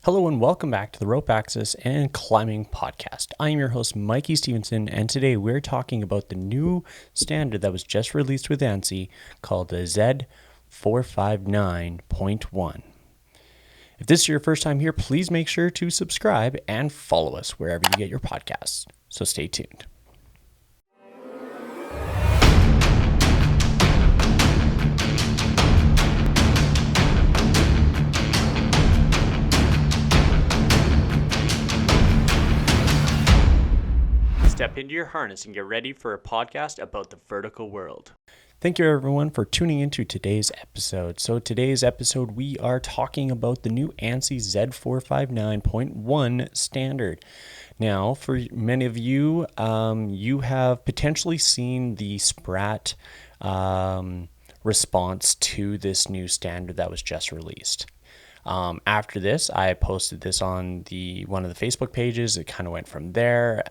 Hello and welcome back to the Rope Access and Climbing Podcast. I am your host, Mikey Stevenson, and today we're talking about the new standard that was just released with Ansi called the Z459.1. If this is your first time here, please make sure to subscribe and follow us wherever you get your podcasts. So stay tuned. Step into your harness and get ready for a podcast about the vertical world. Thank you everyone for tuning into today's episode. So today's episode, we are talking about the new Ansi Z459.1 standard. Now, for many of you, you have potentially seen the SPRAT response to this new standard that was just released. After this, I posted this on one of the Facebook pages. It kind of went from there.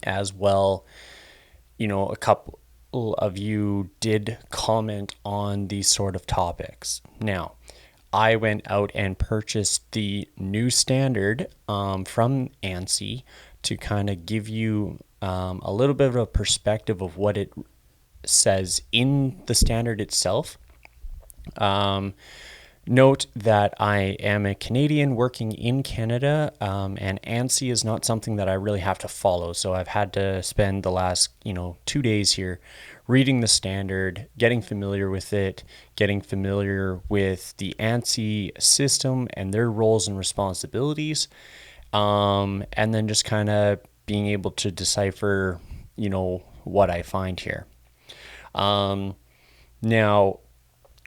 As well, a couple of you did comment on these sort of topics. Now, I went out and purchased the new standard from Ansi to kind of give you a little bit of a perspective of what it says in the standard itself. Note that I am a Canadian working in Canada, and Ansi is not something that I really have to follow. So I've had to spend the last, 2 days here reading the standard, getting familiar with it, getting familiar with the Ansi system and their roles and responsibilities, and then just kind of being able to decipher, what I find here. Now,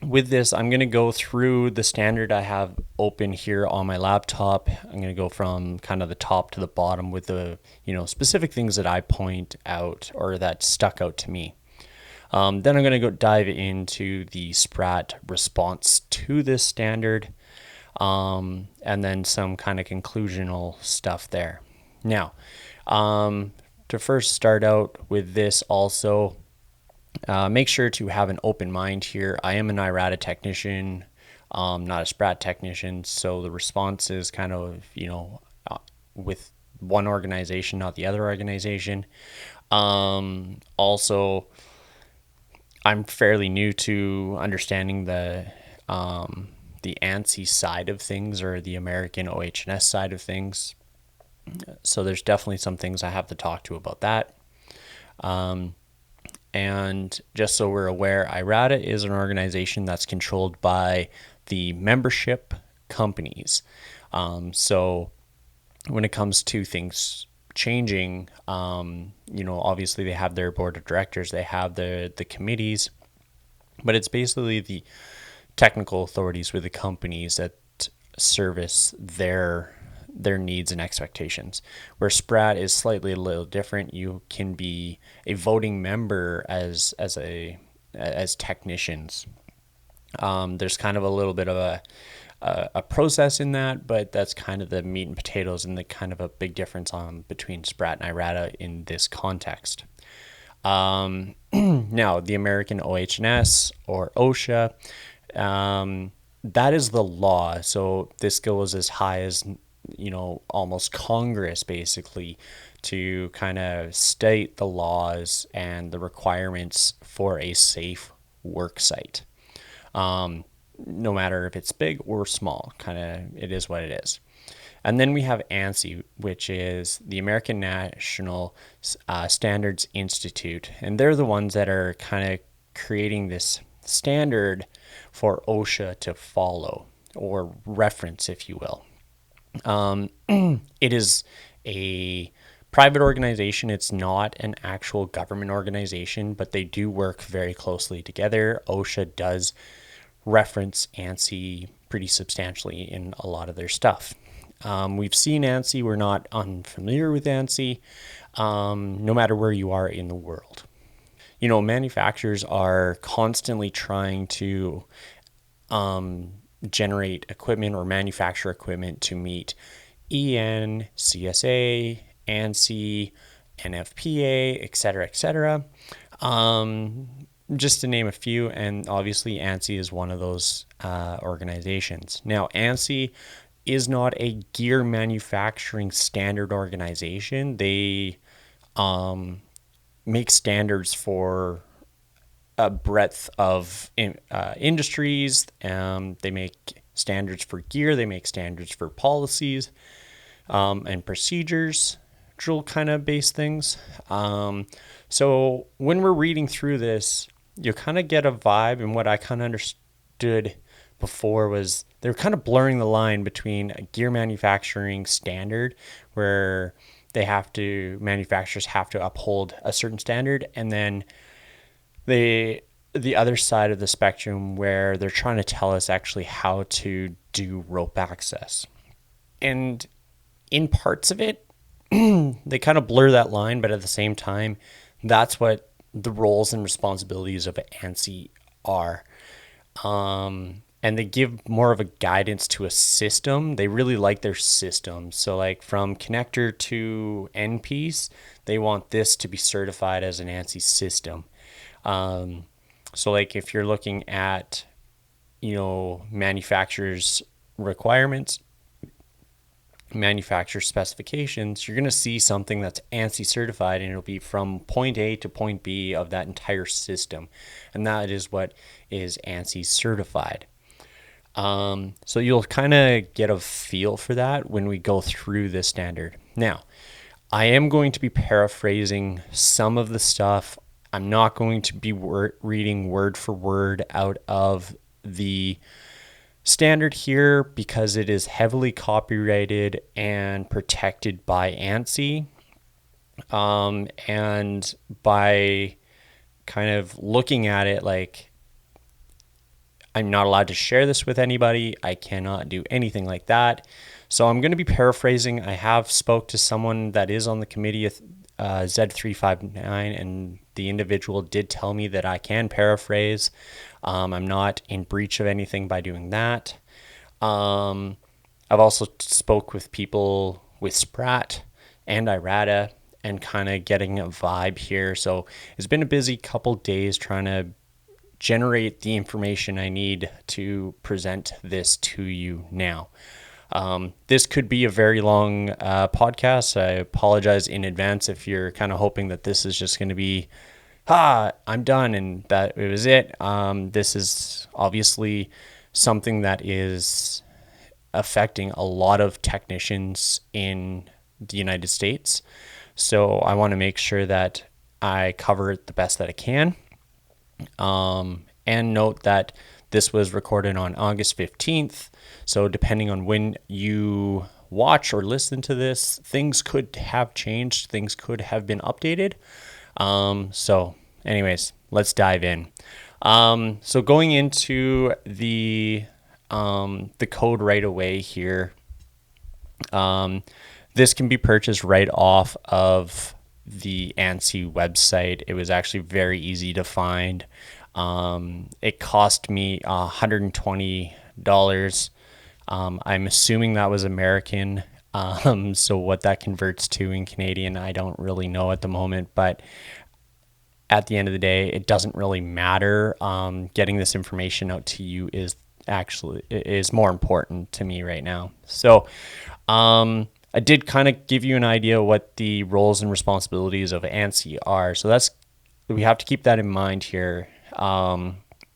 with this, I'm going to go through the standard I have open here on my laptop. I'm going to go from kind of the top to the bottom with the, specific things that I point out or that stuck out to me. Then I'm going to go dive into the SPRAT response to this standard, and then some kind of conclusional stuff there. Now, to first start out with this also, make sure to have an open mind here. I am an IRATA technician, not a SPRAT technician, so the response is kind of, with one organization, not the other organization. Also, I'm fairly new to understanding the ANSI side of things, or the American OH&S side of things. So there's definitely some things I have to talk to about that. And just so we're aware, IRATA is an organization that's controlled by the membership companies. So when it comes to things changing, obviously they have their board of directors, they have the committees, but it's basically the technical authorities with the companies that service their needs and expectations. Where SPRAT is slightly a little different. You can be a voting member as technicians. There's kind of a little bit of a process in that, but that's kind of the meat and potatoes and the kind of a big difference between SPRAT and IRATA in this context. Now, the American OH&S or OSHA, that is the law. So this goes as high as almost Congress, basically, to kind of state the laws and the requirements for a safe work site. No matter if it's big or small, kind of it is what it is. And then we have ANSI, which is the American National Standards Institute, and they're the ones that are kind of creating this standard for OSHA to follow, or reference, if you will. It is a private organization. It's not an actual government organization, but they do work very closely together. OSHA does reference ANSI pretty substantially in a lot of their stuff. We've seen ANSI. We're not unfamiliar with ANSI, no matter where you are in the world. Manufacturers are constantly trying to generate equipment or manufacture equipment to meet EN, CSA, ANSI, NFPA, et cetera, just to name a few. And obviously ANSI is one of those organizations. Now, ANSI is not a gear manufacturing standard organization. They make standards for a breadth of industries. They make standards for gear. They make standards for policies and procedures, drill kind of base things. So when we're reading through this, you kind of get a vibe, and what I kind of understood before was they're kind of blurring the line between a gear manufacturing standard where manufacturers have to uphold a certain standard, and then the other side of the spectrum where they're trying to tell us actually how to do rope access. And in parts of it, they kind of blur that line, but at the same time, that's what the roles and responsibilities of ANSI are. And they give more of a guidance to a system. They really like their system. So like from connector to end piece, they want this to be certified as an ANSI system. So like if you're looking at, manufacturer's requirements, manufacturer specifications, you're going to see something that's ANSI certified, and it'll be from point A to point B of that entire system. And that is what is ANSI certified. So you'll kind of get a feel for that when we go through this standard. Now, I am going to be paraphrasing some of the stuff. I'm not going to be reading word for word out of the standard here because it is heavily copyrighted and protected by ANSI. And by kind of looking at it, like, I'm not allowed to share this with anybody. I cannot do anything like that. So I'm going to be paraphrasing. I have spoke to someone that is on the committee of Z359, and the individual did tell me that I can paraphrase. I'm not in breach of anything by doing that. I've also spoke with people with SPRAT and IRATA and kind of getting a vibe here. So it's been a busy couple days trying to generate the information I need to present this to you now. This could be a very long podcast. I apologize in advance if you're kind of hoping that this is just going to be, I'm done and that it was it. This is obviously something that is affecting a lot of technicians in the United States. So I want to make sure that I cover it the best that I can. And note that this was recorded on August 15th. So depending on when you watch or listen to this, things could have changed. Things could have been updated. So anyways, let's dive in. So going into the code right away here, this can be purchased right off of the ANSI website. It was actually very easy to find. It cost me $120. I'm assuming that was American. So what that converts to in Canadian, I don't really know at the moment, but at the end of the day, it doesn't really matter. Getting this information out to you is more important to me right now. So, I did kind of give you an idea what the roles and responsibilities of ANSI are. So we have to keep that in mind here.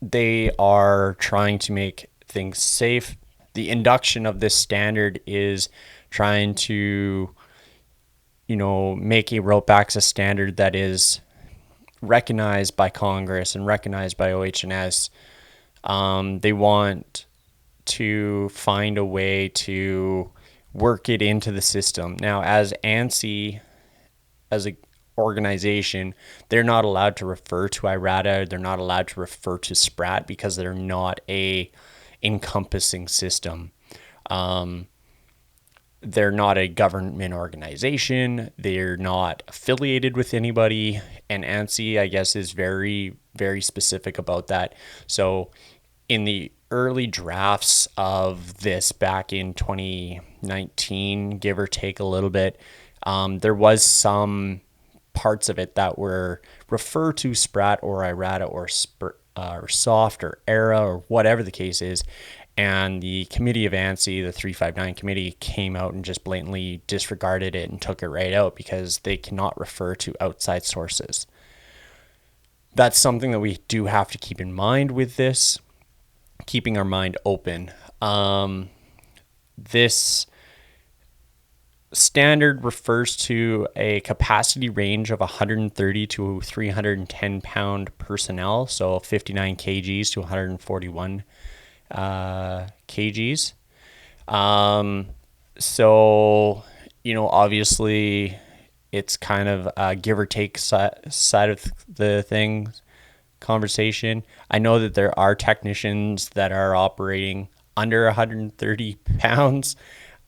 They are trying to make things safe. The induction of this standard is trying to, make a rope access standard that is recognized by Congress and recognized by OH&S. They want to find a way to work it into the system. Now, as ANSI, as an organization, they're not allowed to refer to IRATA. They're not allowed to refer to SPRAT because they're not a encompassing system. They're not a government organization. They're not affiliated with anybody. And ANSI, I guess, is very, very specific about that. So in the early drafts of this back in 2019, give or take a little bit, there was some parts of it that were refer to SPRAT or IRATA or SOFT or ERA or whatever the case is. And the committee of Ansi, the 359 committee, came out and just blatantly disregarded it and took it right out because they cannot refer to outside sources. That's something that we do have to keep in mind with this, keeping our mind open. This standard refers to a capacity range of 130 to 310 pound personnel, so 59 kgs to 141 kgs. So, obviously it's kind of a give or take side of the thing conversation. I know that there are technicians that are operating under 130 pounds.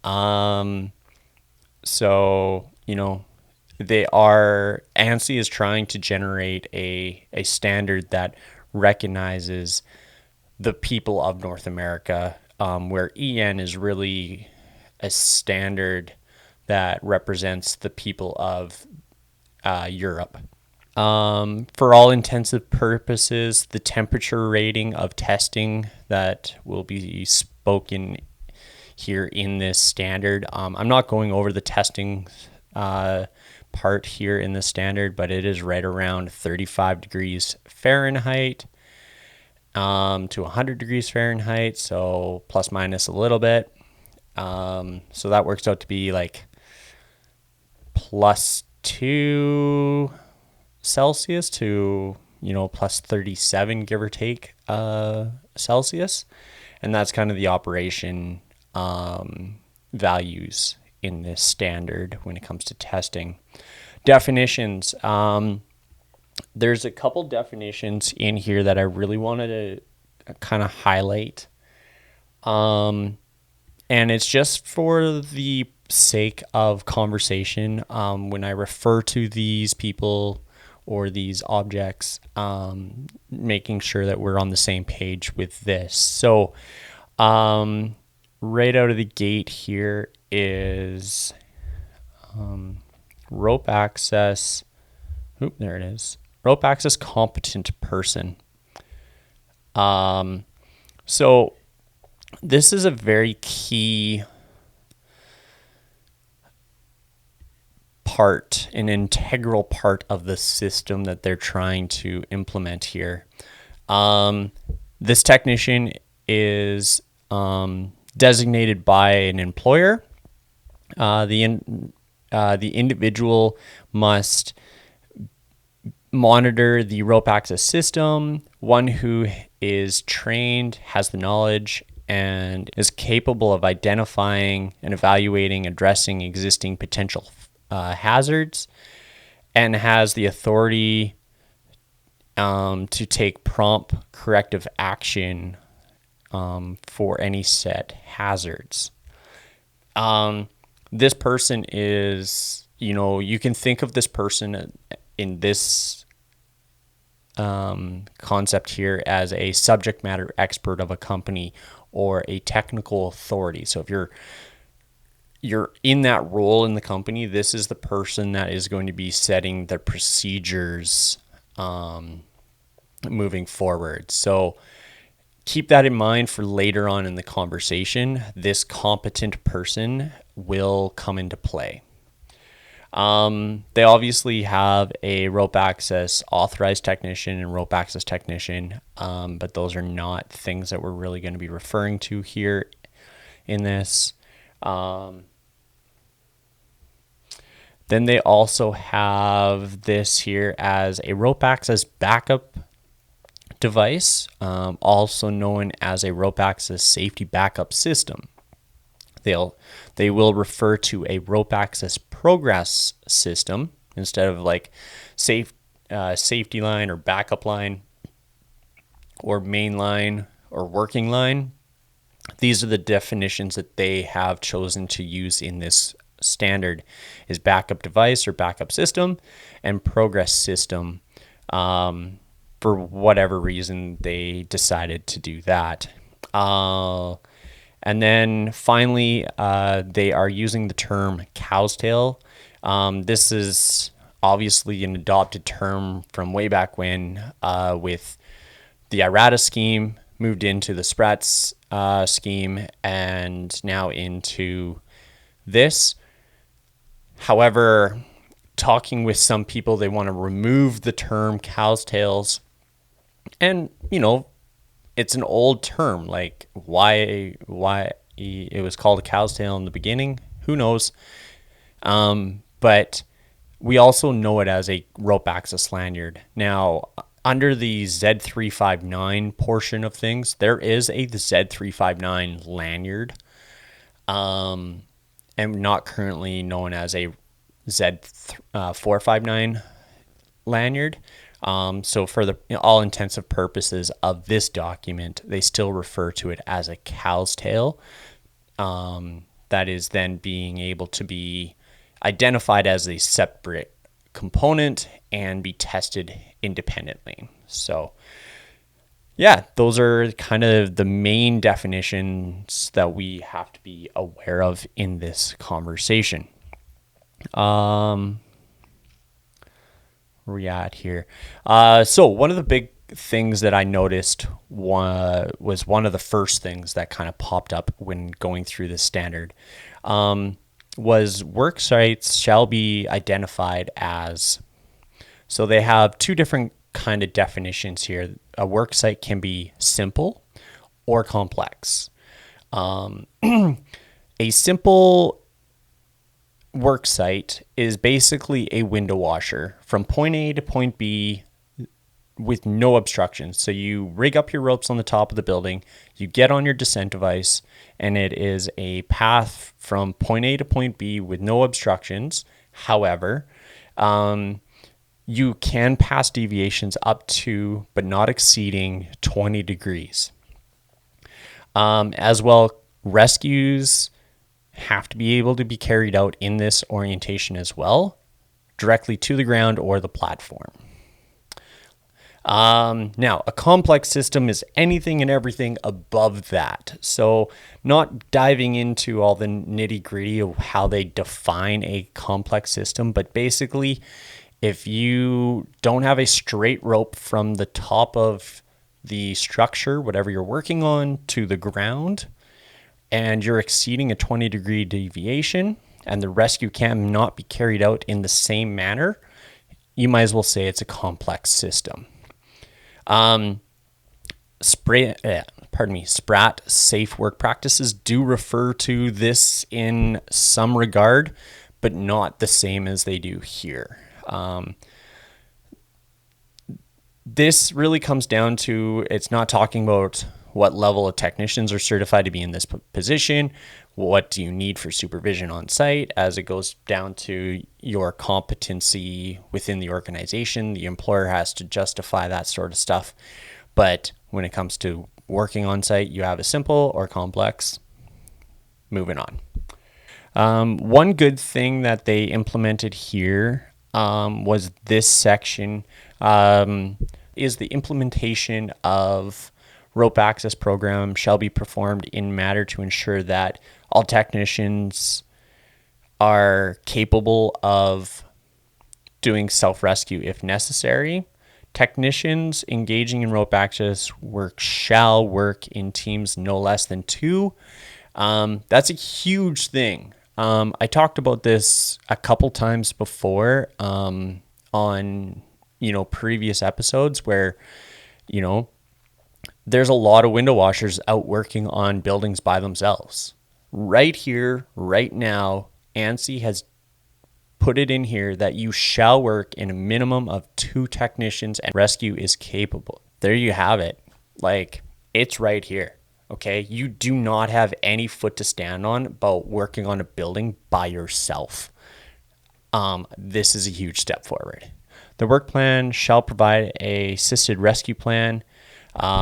So, ANSI is trying to generate a standard that recognizes the people of North America, where EN is really a standard that represents the people of Europe. For all intensive purposes, the temperature rating of testing that will be spoken here in this standard. I'm not going over the testing part here in the standard, but it is right around 35 degrees Fahrenheit to 100 degrees Fahrenheit, so plus minus a little bit. So that works out to be like +2 Celsius to +37, give or take, Celsius, and that's kind of the operation values in this standard when it comes to testing. Definitions. There's a couple definitions in here that I really wanted to kind of highlight. And it's just for the sake of conversation. When I refer to these people or these objects, making sure that we're on the same page with this. So, right out of the gate here is rope access. There it is. Rope access competent person. So this is a very key part, an integral part of the system that they're trying to implement here. This technician is designated by an employer. The individual must monitor the rope access system. One who is trained, has the knowledge, and is capable of identifying and evaluating, addressing existing potential hazards, and has the authority to take prompt corrective action for any set hazards. This person is, you can think of this person in this concept here as a subject matter expert of a company or a technical authority. So if you're in that role in the company, this is the person that is going to be setting the procedures moving forward. So keep that in mind for later on in the conversation. This competent person will come into play. They obviously have a rope access authorized technician and rope access technician, but those are not things that we're really going to be referring to here in this. Then they also have this here as a rope access backup device, also known as a rope access safety backup system. They will refer to a rope access progress system instead of like safety line or backup line or main line or working line. These are the definitions that they have chosen to use in this standard: is backup device or backup system, and progress system. For whatever reason, they decided to do that. And then finally, they are using the term cow's tail. This is obviously an adopted term from way back when, with the IRATA scheme moved into the SPRAT's scheme and now into this. However, talking with some people, they want to remove the term cow's tails. And, it's an old term. Like, why it was called a cow's tail in the beginning, who knows? But we also know it as a rope access lanyard. Now, under the Z359 portion of things, there is a Z359 lanyard, and not currently known as a Z459 lanyard. So for the all intensive purposes of this document, they still refer to it as a cow's tail. That is then being able to be identified as a separate component and be tested independently. So yeah, those are kind of the main definitions that we have to be aware of in this conversation. Where we at here? So one of the big things that I noticed was one of the first things that kind of popped up when going through this standard, was work sites shall be identified as. So they have two different kind of definitions here. A work site can be simple or complex. A simple work site is basically a window washer from point A to point B with no obstructions. So you rig up your ropes on the top of the building, you get on your descent device, and it is a path from point A to point B with no obstructions. However, you can pass deviations up to, but not exceeding 20 degrees. As well, rescues have to be able to be carried out in this orientation as well, directly to the ground or the platform. Now, a complex system is anything and everything above that. So not diving into all the nitty gritty of how they define a complex system, but basically, if you don't have a straight rope from the top of the structure, whatever you're working on, to the ground, and you're exceeding a 20-degree deviation, and the rescue cannot be carried out in the same manner, you might as well say it's a complex system. SPRAT safe work practices do refer to this in some regard, but not the same as they do here. This really comes down to, it's not talking about what level of technicians are certified to be in this position, what do you need for supervision on site, as it goes down to your competency within the organization. The employer has to justify that sort of stuff. But when it comes to working on site, you have a simple or complex. Moving on. One good thing that they implemented here was this section, is the implementation of rope access program shall be performed in manner to ensure that all technicians are capable of doing self-rescue if necessary. Technicians engaging in rope access work shall work in teams no less than 2. That's a huge thing. I talked about this a couple times before on previous episodes where there's a lot of window washers out working on buildings by themselves. Right here, right now, Ansi has put it in here that you shall work in a minimum of 2 technicians and rescue is capable. There you have it. Like, it's right here. Okay, you do not have any foot to stand on about working on a building by yourself. This is a huge step forward. The work plan shall provide a assisted rescue plan,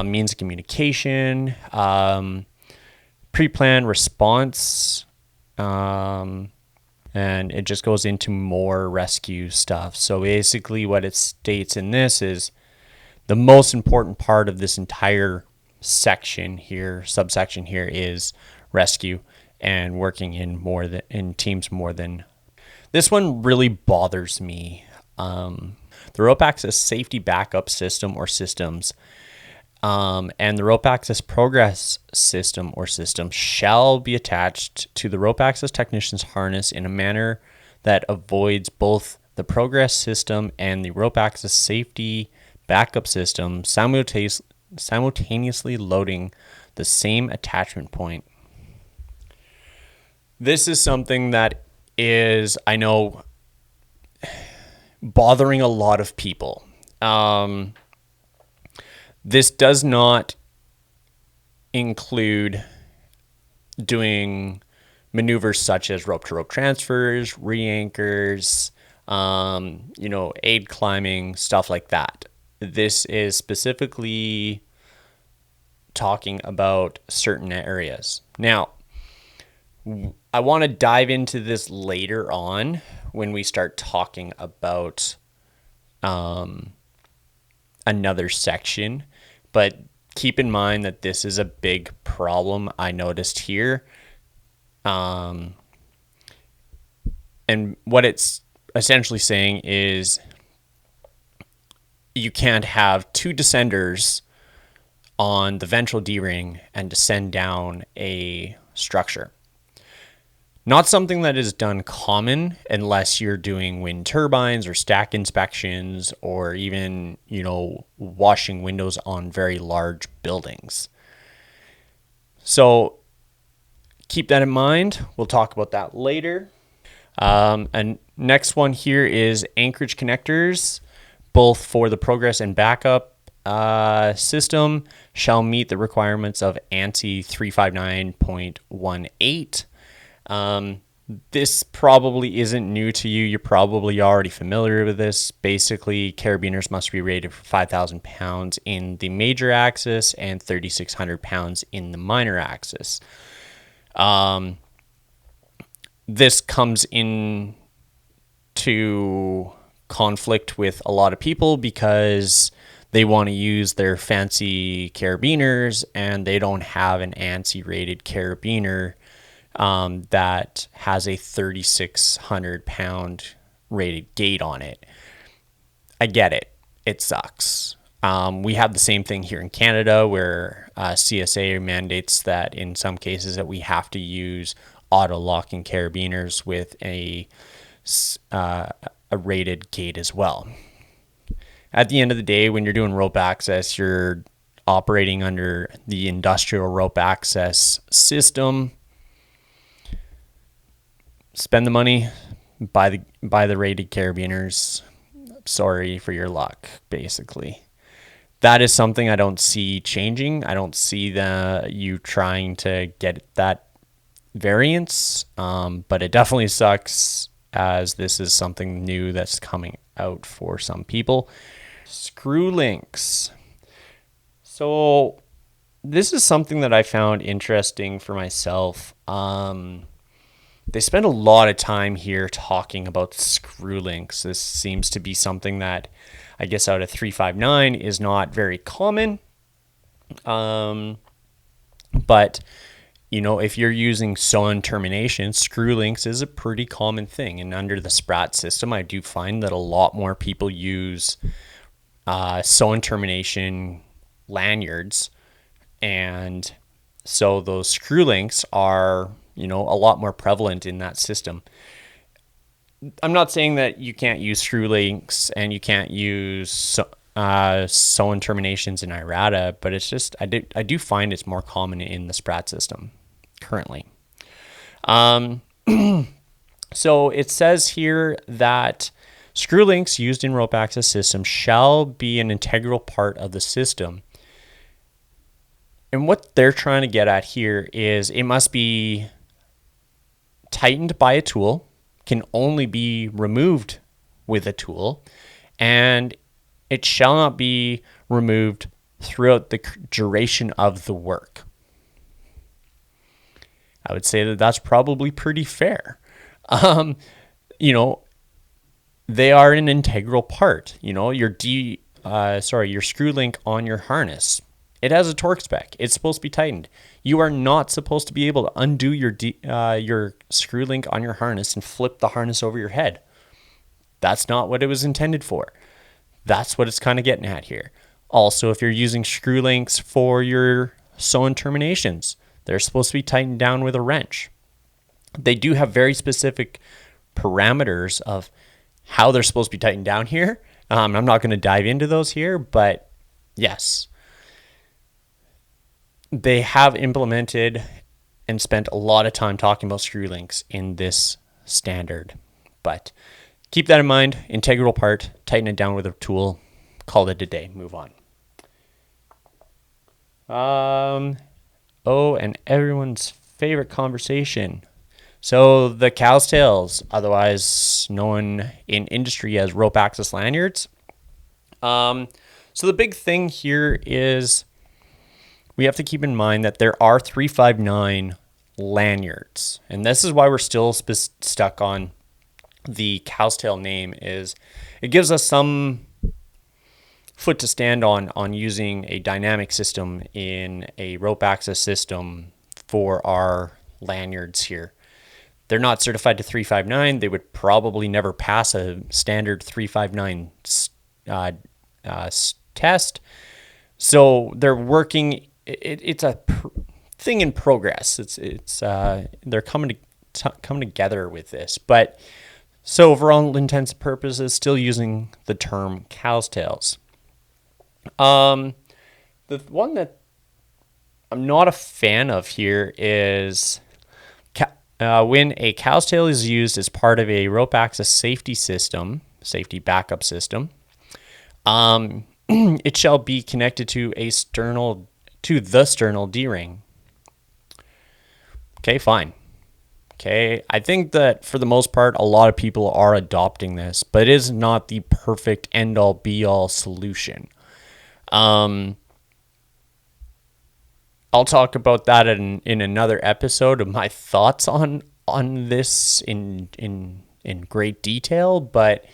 means of communication, pre-planned response, and it just goes into more rescue stuff. So basically what it states in this is the most important part of this entire section here, subsection here, is rescue and working in teams more than. This one really bothers me. The rope access safety backup system or systems And the rope access progress system shall be attached to the rope access technician's harness in a manner that avoids both the progress system and the rope access safety backup system simultaneously loading the same attachment point. This is something that is, I know, bothering a lot of people. This does not include doing maneuvers such as rope-to-rope transfers, re-anchors, aid climbing, stuff like that. This is specifically talking about certain areas. Now, I want to dive into this later on when we start talking about another section, but keep in mind that this is a big problem I noticed here. And what it's essentially saying is you can't have two descenders on the ventral D-ring and descend down a structure. Not something that is done common unless you're doing wind turbines or stack inspections or even, washing windows on very large buildings. So keep that in mind. We'll talk about that later. And next one here is Anchorage Connectors, both for the progress and backup system, shall meet the requirements of Ansi Z459.1. This probably isn't new to you. You're probably already familiar with this. Basically, carabiners must be rated for 5,000 pounds in the major axis and 3,600 pounds in the minor axis. This comes into conflict with a lot of people because they want to use their fancy carabiners and they don't have an ANSI rated carabiner that has a 3,600 pound rated gate on it. I get it. It sucks. We have the same thing here in Canada where CSA mandates that in some cases that we have to use auto locking carabiners with a rated gate as well. At the end of the day, when you're doing rope access, you're operating under the industrial rope access system. Spend the money, buy the rated carabiners. Sorry for your luck, basically. That is something I don't see changing. I don't see you trying to get that variance, but it definitely sucks as this is something new that's coming out for some people. Screw links. So this is something that I found interesting for myself. They spend a lot of time here talking about screw links. This seems to be something that I guess out of 359 is not very common. But if you're using Sewn Terminations, screw links is a pretty common thing. And under the SPRAT system, I do find that a lot more people use Sewn Termination lanyards. And so those screw links are, a lot more prevalent in that system. I'm not saying that you can't use screw links and you can't use Sewn Terminations in IRATA, but it's just, I do find it's more common in the SPRAT system currently. So it says here that screw links used in rope access systems shall be an integral part of the system. And what they're trying to get at here is it must be tightened by a tool, can only be removed with a tool, and it shall not be removed throughout the duration of the work. I would say that that's probably pretty fair. They are an integral part. Your screw link on your harness. It has a torque spec. It's supposed to be tightened. You are not supposed to be able to undo your screw link on your harness and flip the harness over your head. That's not what it was intended for. That's what it's kind of getting at here. Also, if you're using screw links for your sewn terminations, they're supposed to be tightened down with a wrench. They do have very specific parameters of how they're supposed to be tightened down here. I'm not going to dive into those here, but yes, they have implemented and spent a lot of time talking about screw links in this standard. But keep that in mind. Integral part, tighten it down with a tool, call it a day, move on. And everyone's favorite conversation. So the cow's tails, otherwise known in industry as rope access lanyards. So the big thing here is we have to keep in mind that there are 359 lanyards. And this is why we're still stuck on the cow's tail name, is it gives us some foot to stand on using a dynamic system in a rope access system for our lanyards here. They're not certified to 359. They would probably never pass a standard 359 test. So they're working. It's a thing in progress. They're coming together with this. But so for all intents and purposes, still using the term cow's tails. The one that I'm not a fan of here is when a cow's tail is used as part of a rope access safety backup system, it shall be connected to the sternal D-ring. Okay, fine. Okay, I think that for the most part, a lot of people are adopting this, but it is not the perfect end-all be-all solution. I'll talk about that in another episode of my thoughts on this in great detail, but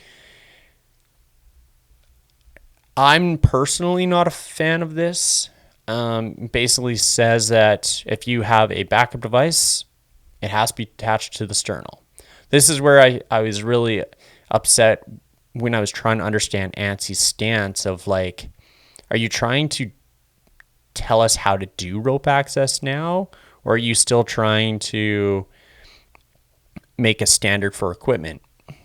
I'm personally not a fan of this. Basically says that if you have a backup device, it has to be attached to the sternal. This is where I was really upset when I was trying to understand Ansi's stance of like, are you trying to tell us how to do rope access now, or are you still trying to make a standard for equipment? A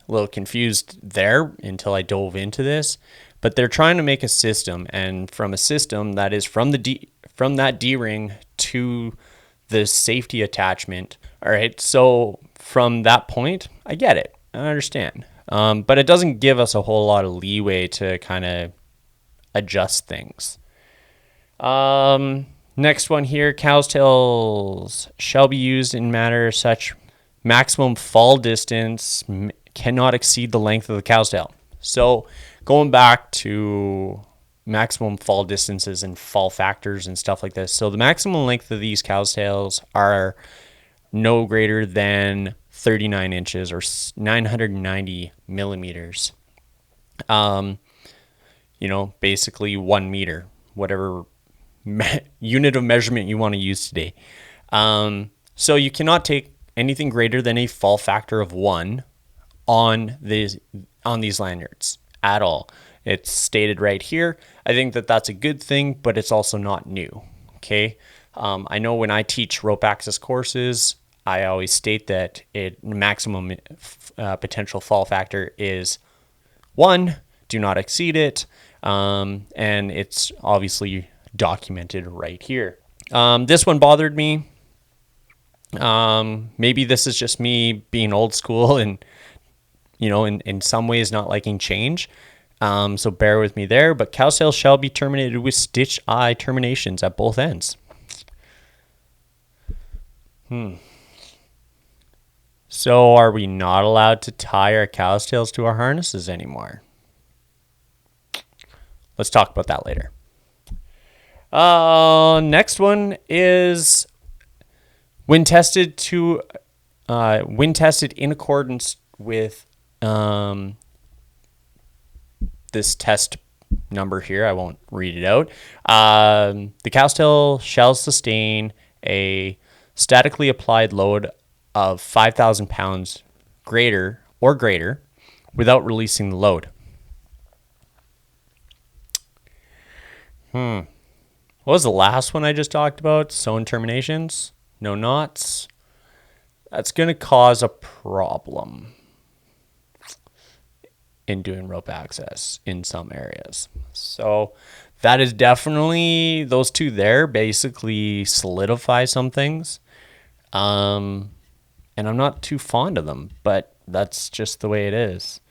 little confused there until I dove into this, but they're trying to make a system, and from a system that is from that D-ring to the safety attachment. All right, so from that point, I get it, I understand, but it doesn't give us a whole lot of leeway to kind of adjust things. Next one here, cow's tails shall be used in manner such maximum fall distance cannot exceed the length of the cow's tail. So going back to maximum fall distances and fall factors and stuff like this. So the maximum length of these cow's tails are no greater than 39 inches or 990 millimeters. Basically 1 meter, whatever unit of measurement you want to use today. So you cannot take anything greater than a fall factor of 1 on these lanyards at all. It's stated right here. I think that that's a good thing, but it's also not new. Okay. I know when I teach rope access courses, I always state that maximum potential fall factor is 1. Do not exceed it. And it's obviously documented right here. This one bothered me. Maybe this is just me being old school and, in some ways not liking change. So bear with me there, but cow's tail shall be terminated with stitch eye terminations at both ends. So are we not allowed to tie our cow's tails to our harnesses anymore? Let's talk about that later. Next one is when tested in accordance with this test number here. I won't read it out. The cow's tail shall sustain a statically applied load of 5,000 pounds greater without releasing the load. What was the last one I just talked about? Sewn Terminations? No knots? That's going to cause a problem in doing rope access in some areas. So that is definitely, those two there basically solidify some things. And I'm not too fond of them, but that's just the way it is.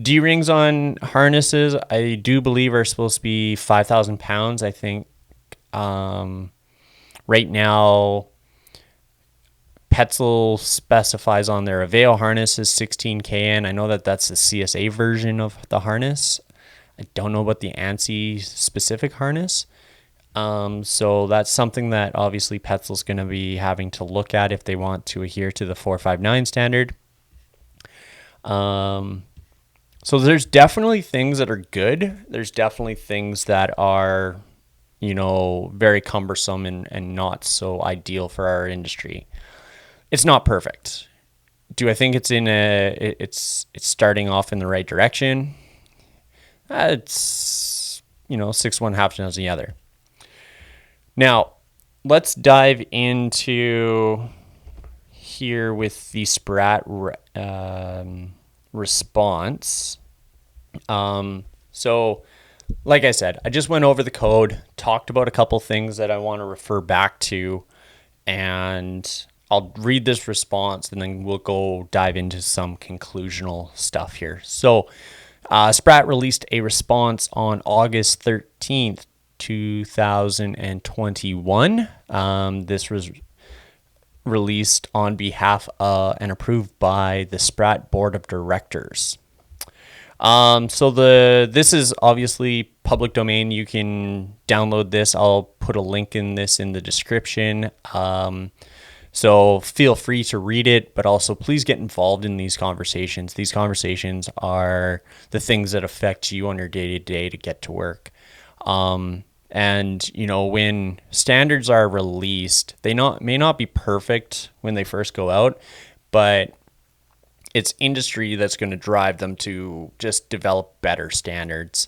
D-rings on harnesses, I do believe, are supposed to be 5,000 pounds. I think right now, Petzl specifies on their Avail harness is 16 kN. I know that that's the CSA version of the harness. I don't know about the Ansi specific harness. So that's something that obviously Petzl's going to be having to look at if they want to adhere to the 459 standard. So there's definitely things that are good. There's definitely things that are, very cumbersome and not so ideal for our industry. It's not perfect. Do I think it's it's starting off in the right direction? It's 6 1 half dozen the other. Now, let's dive into here with the SPRAT response. So, like I said, I just went over the code, talked about a couple things that I want to refer back to, and I'll read this response and then we'll go dive into some conclusional stuff here. So, SPRAT released a response on August 13th, 2021. This was released on behalf and approved by the SPRAT Board of Directors. So this is obviously public domain. You can download this. I'll put a link in the description. So feel free to read it, but also please get involved in these conversations. These conversations are the things that affect you on your day-to-day to get to work. And when standards are released, they may not be perfect when they first go out, but it's industry that's going to drive them to just develop better standards.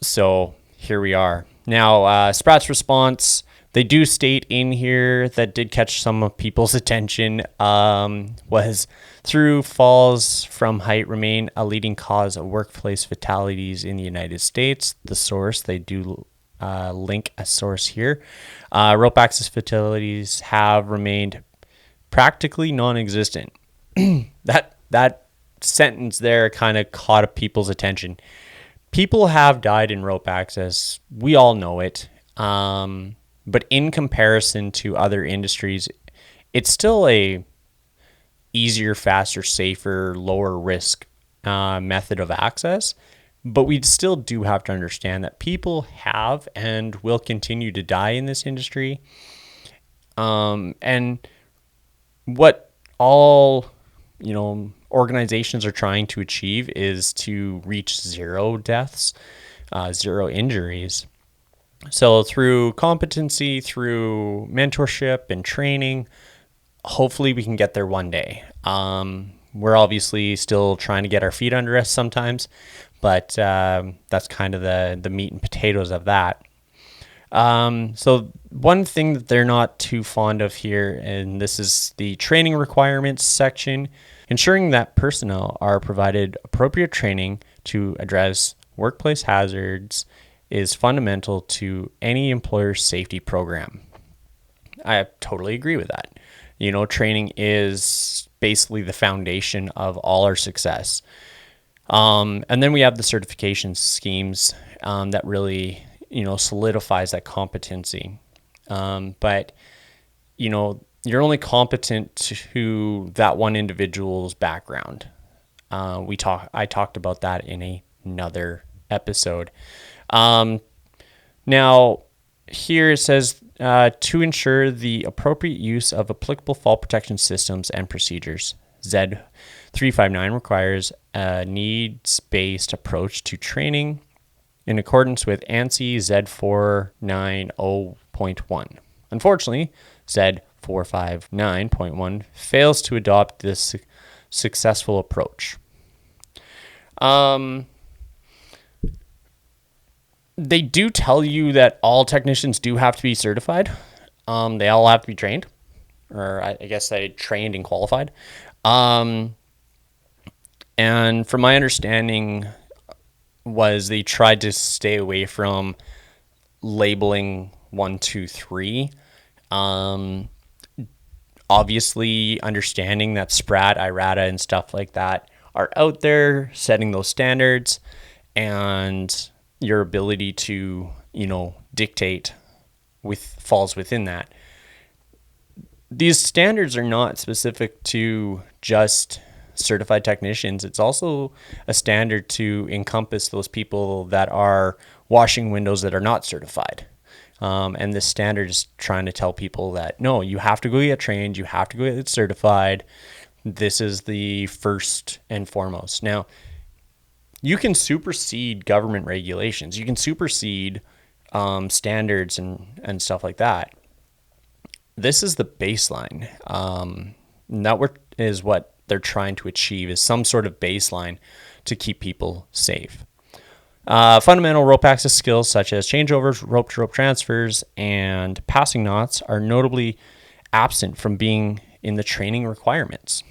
So here we are. Now, SPRAT's response, they do state in here that did catch some of people's attention, was through falls from height remain a leading cause of workplace fatalities in the United States. The source, they do link a source here. Rope access fatalities have remained practically non-existent. That sentence there kind of caught people's attention. People have died in rope access. We all know it. But in comparison to other industries, it's still a easier, faster, safer, lower risk method of access. But we still do have to understand that people have and will continue to die in this industry. And what all, organizations are trying to achieve is to reach 0 deaths, 0 injuries. So through competency, through mentorship and training, hopefully we can get there one day. We're obviously still trying to get our feet under us sometimes, but that's kind of the meat and potatoes of that. So one thing that they're not too fond of here, and this is the training requirements section, ensuring that personnel are provided appropriate training to address workplace hazards is fundamental to any employer's safety program. I totally agree with that. Training is basically the foundation of all our success. And then we have the certification schemes that really, solidifies that competency. But, you're only competent to that one individual's background. I talked about that in another episode. Now, here it says, to ensure the appropriate use of applicable fall protection systems and procedures, Z359 requires a needs-based approach to training in accordance with Ansi Z459.1. Unfortunately, Z459.1 fails to adopt this successful approach. They do tell you that all technicians do have to be certified. They all have to be trained, or I guess they trained and qualified. And from my understanding was they tried to stay away from labeling 1, 2, 3. Obviously understanding that SPRAT, IRATA, and stuff like that are out there setting those standards, and your ability to, dictate falls within that. These standards are not specific to just certified technicians. It's also a standard to encompass those people that are washing windows that are not certified. And this standard is trying to tell people that, no, you have to go get trained, you have to go get certified. This is the first and foremost. Now, you can supersede government regulations. You can supersede standards and stuff like that. This is the baseline. That is what they're trying to achieve, is some sort of baseline to keep people safe. Fundamental rope access skills such as changeovers, rope-to-rope transfers, and passing knots are notably absent from being in the training requirements.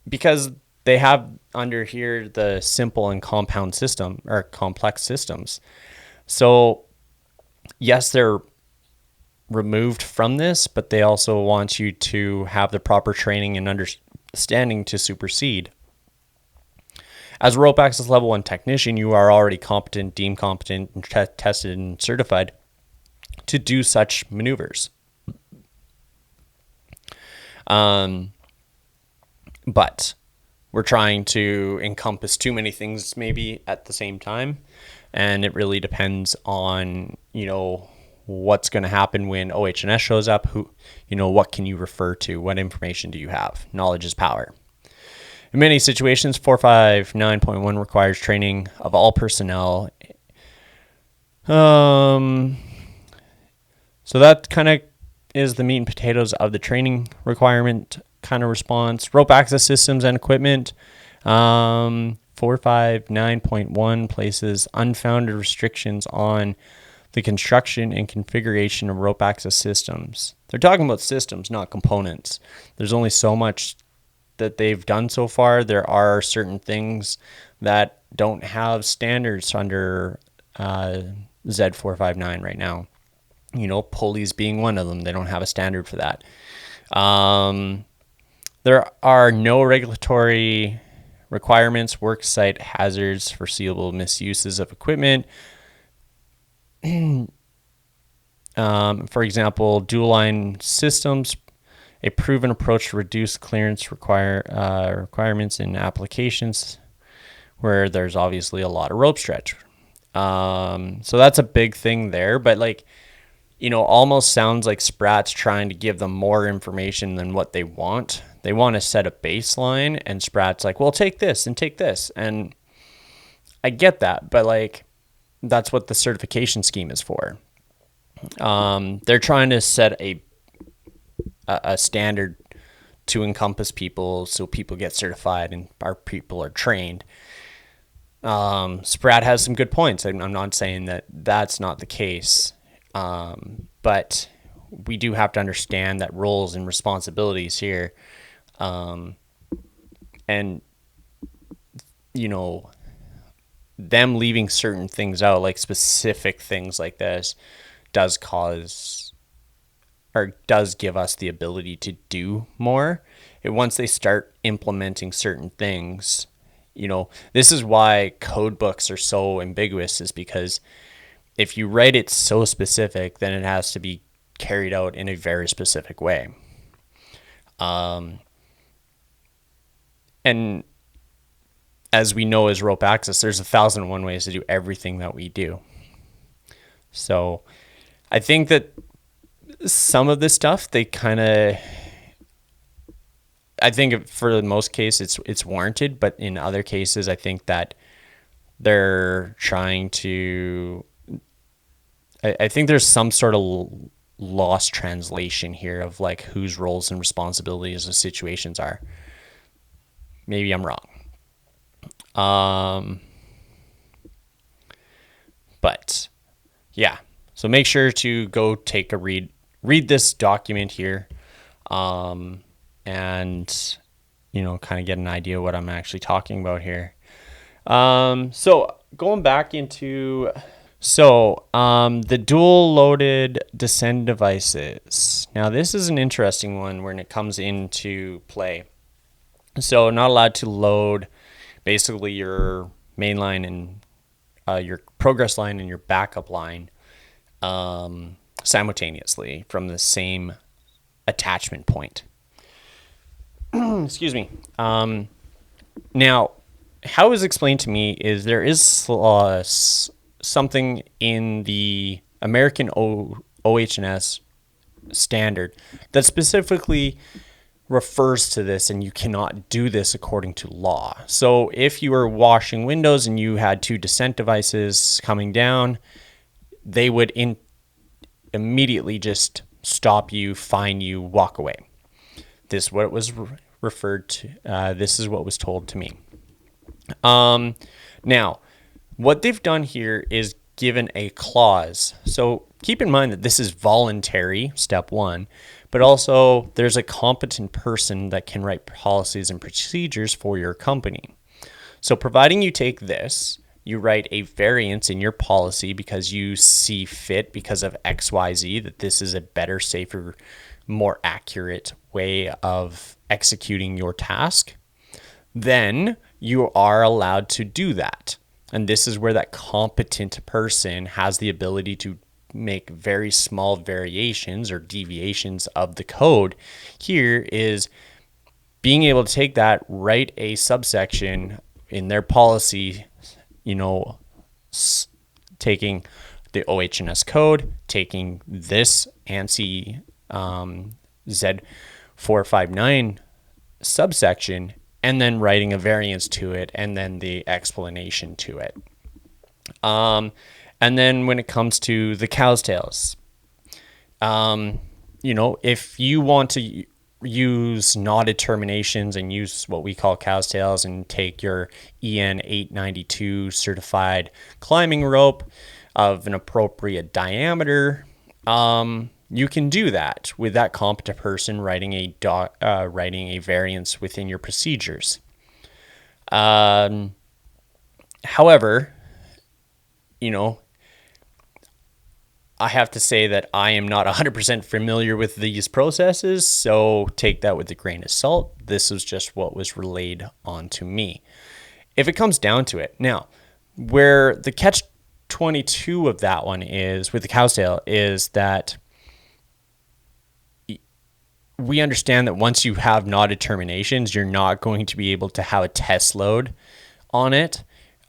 Because they have under here the simple and compound system, or complex systems. So yes, they're removed from this, but they also want you to have the proper training and understanding to supersede. As a rope access level 1 technician, you are already competent, deemed competent, and tested and certified to do such maneuvers. But we're trying to encompass too many things maybe at the same time, and it really depends on, what's going to happen when OH&S shows up. What can you refer to? What information do you have? Knowledge is power. In many situations, 459.1 requires training of all personnel. So that kind of is the meat and potatoes of the training requirement kind of response. Rope access systems and equipment. 459.1 places unfounded restrictions on the construction and configuration of rope access systems. They're talking about systems, not components. There's only so much that they've done so far. There are certain things that don't have standards under Z459 right now. Pulleys being one of them. They don't have a standard for that. There are no regulatory requirements, worksite hazards, foreseeable misuses of equipment. For example, dual line systems, a proven approach to reduce clearance requirements in applications where there's obviously a lot of rope stretch. So that's a big thing there, but almost sounds like SPRAT's trying to give them more information than what they want. They want to set a baseline, and SPRAT's like, well, take this and take this. And I get that, but that's what the certification scheme is for. They're trying to set a standard to encompass people so people get certified and our people are trained. SPRAT has some good points. I'm not saying that that's not the case. But we do have to understand that roles and responsibilities here. And, them leaving certain things out, like specific things like this, does give us the ability to do more. Once they start implementing certain things, this is why code books are so ambiguous, is because if you write it so specific, then it has to be carried out in a very specific way. And as we know, as rope access, there's 1,001 ways to do everything that we do. So I think that some of this stuff, I think for the most case, it's warranted, but in other cases, I think that they're trying to, I think there's some sort of lost translation here of whose roles and responsibilities the situations are. maybe I'm wrong. But yeah, so make sure to go take a read this document here, and kind of get an idea of what I'm actually talking about here. So going back into the dual loaded descend devices. Now this is an interesting one when it comes into play. So not allowed to load basically your main line and your progress line and your backup line simultaneously from the same attachment point. Excuse me. Now, how it was explained to me is there is something in the American OH&S standard that specifically refers to this, and you cannot do this according to law. So if you were washing windows and you had two descent devices coming down, they would immediately just stop you, fine you, walk away. This is what it was referred to. This is what was told to me. Now, what they've done here is given a clause. So keep in mind that this is voluntary, step one, but also there's a competent person that can write policies and procedures for your company. So providing you take this, you write a variance in your policy because you see fit because of XYZ, that this is a better, safer, more accurate way of executing your task, then you are allowed to do that. And this is where that competent person has the ability to make very small variations or deviations of the code. Here is being able to take that, write a subsection in their policy, taking the OH&S code, taking this Ansi Z459 subsection, and then writing a variance to it, and then the explanation to it. And then when it comes to the cow's tails, if you want to use knotted terminations and use what we call cow's tails and take your EN 892 certified climbing rope of an appropriate diameter, you can do that with that competent person writing a variance within your procedures. However, I have to say that I am not 100% familiar with these processes, so take that with a grain of salt. This is just what was relayed onto me. If it comes down to it, now, where the catch-22 of that one is, with the cow's tail, is that we understand that once you have knotted terminations, you're not going to be able to have a test load on it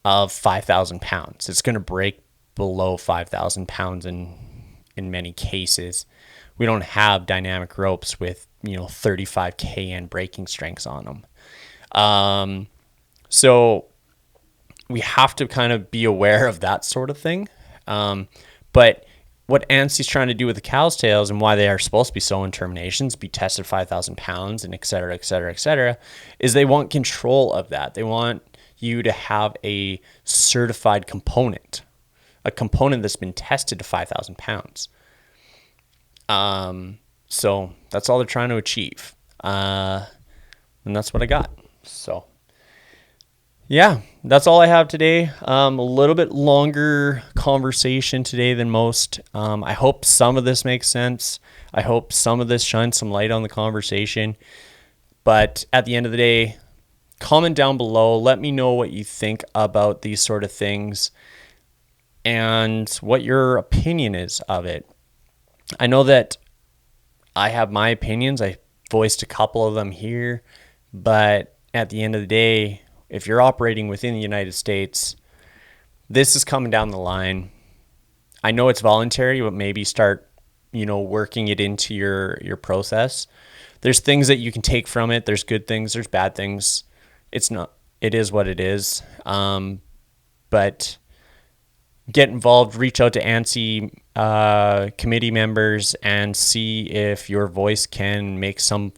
of 5,000 pounds. It's going to break below 5,000 pounds in many cases. We don't have dynamic ropes with 35 kN breaking strengths on them. So we have to kind of be aware of that sort of thing. But what ANSI's trying to do with the cow's tails and why they are supposed to be sewn terminations, be tested 5,000 pounds and et cetera, is they want control of that. They want you to have a certified component, a component that's been tested to 5,000 pounds. So that's all they're trying to achieve. And that's what I got. So yeah, that's all I have today. A little bit longer conversation today than most. I hope some of this makes sense. I hope some of this shines some light on the conversation. But at the end of the day, comment down below. Let me know what you think about these sort of things and what your opinion is of it. I know that I have my opinions. I voiced a couple of them here. But at the end of the day, if you're operating within the United States, this is coming down the line. I know it's voluntary, but maybe start, working it into your process. There's things that you can take from it. There's good things. There's bad things. It is what it is. But get involved, reach out to ANSI committee members and see if your voice can make some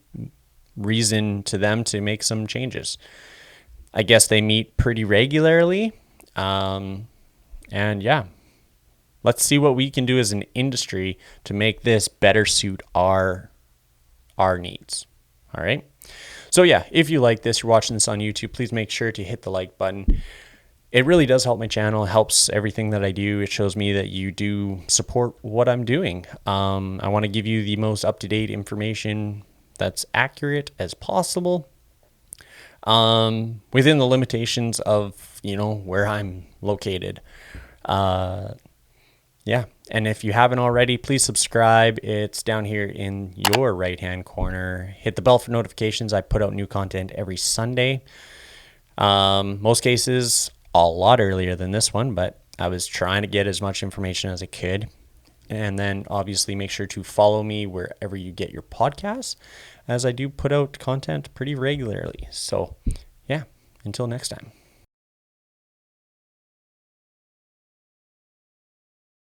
reason to them to make some changes. I guess they meet pretty regularly. And yeah, let's see what we can do as an industry to make this better suit our needs. All right. So yeah, if you like this, you're watching this on YouTube, please make sure to hit the like button. It really does help my channel, helps everything that I do. It shows me that you do support what I'm doing. I want to give you the most up-to-date information that's accurate as possible, within the limitations of, where I'm located. Yeah. And if you haven't already, please subscribe. It's down here in your right-hand corner. Hit the bell for notifications. I put out new content every Sunday. Most cases a lot earlier than this one, but I was trying to get as much information as I could. And then obviously make sure to follow me wherever you get your podcasts, as I do put out content pretty regularly. So yeah, until next time.